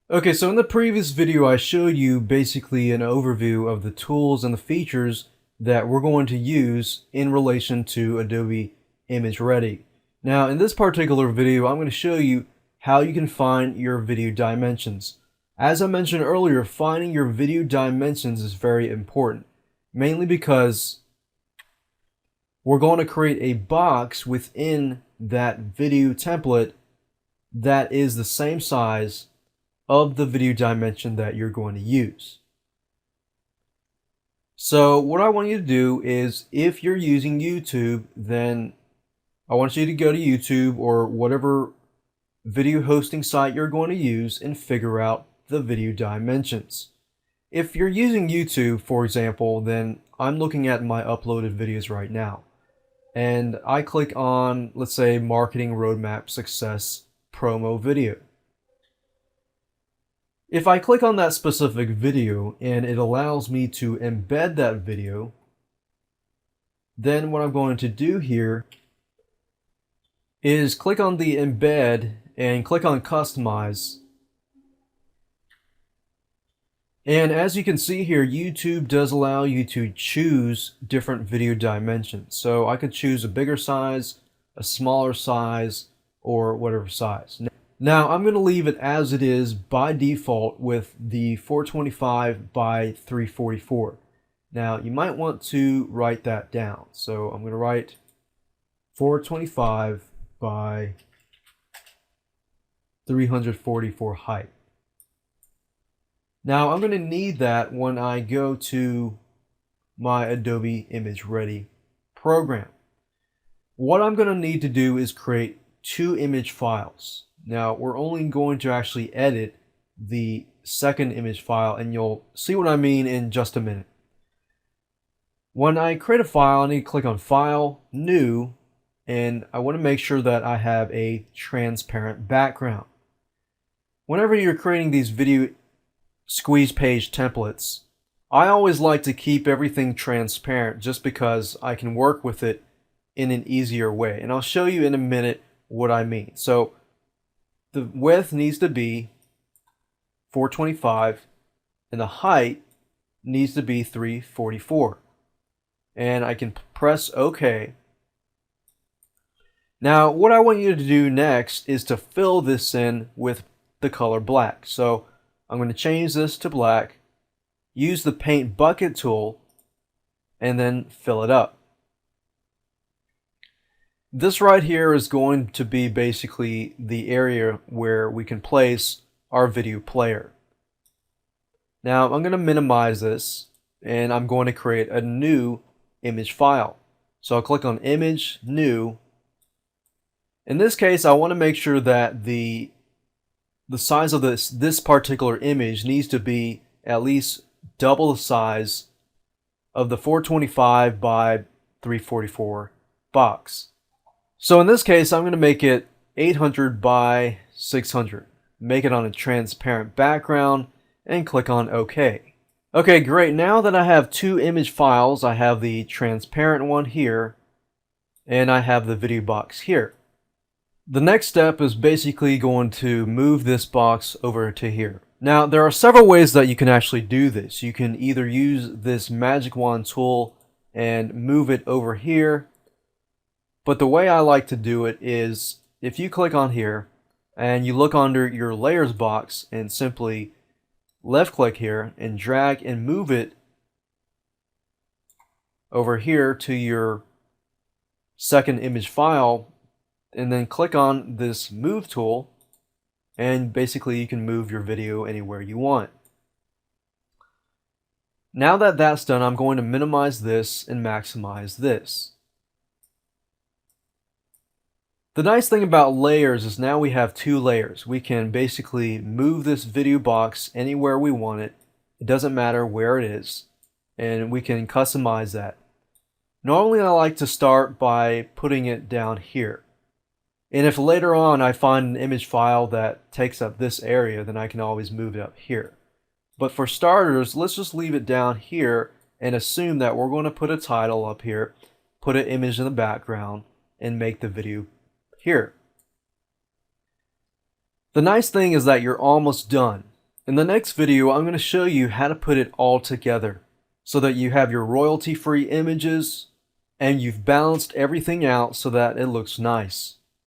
Okay, so in the previous video, I showed you basically an overview of the tools and the features that we're going to use in relation to Adobe Image Ready. Now, in this particular video, I'm going to show you how you can find your video dimensions. As I mentioned earlier, finding your video dimensions is very important, mainly because we're going to create a box within that video template that is the same size of the video dimension that you're going to use. So what I want you to do is, if you're using YouTube, then I want you to go to YouTube or whatever video hosting site you're going to use and figure out the video dimensions. If you're using YouTube, for example, then I'm looking at my uploaded videos right now. And I click on, let's say, Marketing Roadmap Success Promo Video. If I click on that specific video and it allows me to embed that video, then what I'm going to do here is click on the embed and click on customize. And as you can see here, YouTube does allow you to choose different video dimensions. So I could choose a bigger size, a smaller size, or whatever size. Now I'm going to leave it as it is by default with the 425 by 344. Now you might want to write that down. So I'm going to write 425 by 344 height. Now I'm going to need that when I go to my Adobe Image Ready program. What I'm going to need to do is create two image files. Now we're only going to actually edit the second image file, and you'll see what I mean in just a minute. When I create a file, I need to click on File, New, and I want to make sure that I have a transparent background. Whenever you're creating these video squeeze page templates, I always like to keep everything transparent just because I can work with it in an easier way. And I'll show you in a minute what I mean. So the width needs to be 425 and the height needs to be 344. And I can press OK. Now what I want you to do next is to fill this in with the color black. So I'm going to change this to black, use the paint bucket tool, and then fill it up. This right here is going to be basically the area where we can place our video player. Now I'm going to minimize this and I'm going to create a new image file. So I'll click on Image, New. In this case, I want to make sure that the size of this particular image needs to be at least double the size of the 425 by 344 box. So in this case, I'm going to make it 800 by 600. Make it on a transparent background and click on OK. Okay, great. Now that I have two image files, I have the transparent one here and I have the video box here. The next step is basically going to move this box over to here. Now there are several ways that you can actually do this. You can either use this magic wand tool and move it over here. But the way I like to do it is, if you click on here and you look under your layers box and simply left click here and drag and move it over here to your second image file, and then click on this move tool, and basically you can move your video anywhere you want. Now that that's done, I'm going to minimize this and maximize this. The nice thing about layers is now we have two layers. We can basically move this video box anywhere we want it. It doesn't matter where it is, and we can customize that. Normally I like to start by putting it down here. And if later on I find an image file that takes up this area, then I can always move it up here. But for starters, let's just leave it down here and assume that we're going to put a title up here, put an image in the background, and make the video here. The nice thing is that you're almost done. In the next video, I'm going to show you how to put it all together so that you have your royalty-free images and you've balanced everything out so that it looks nice.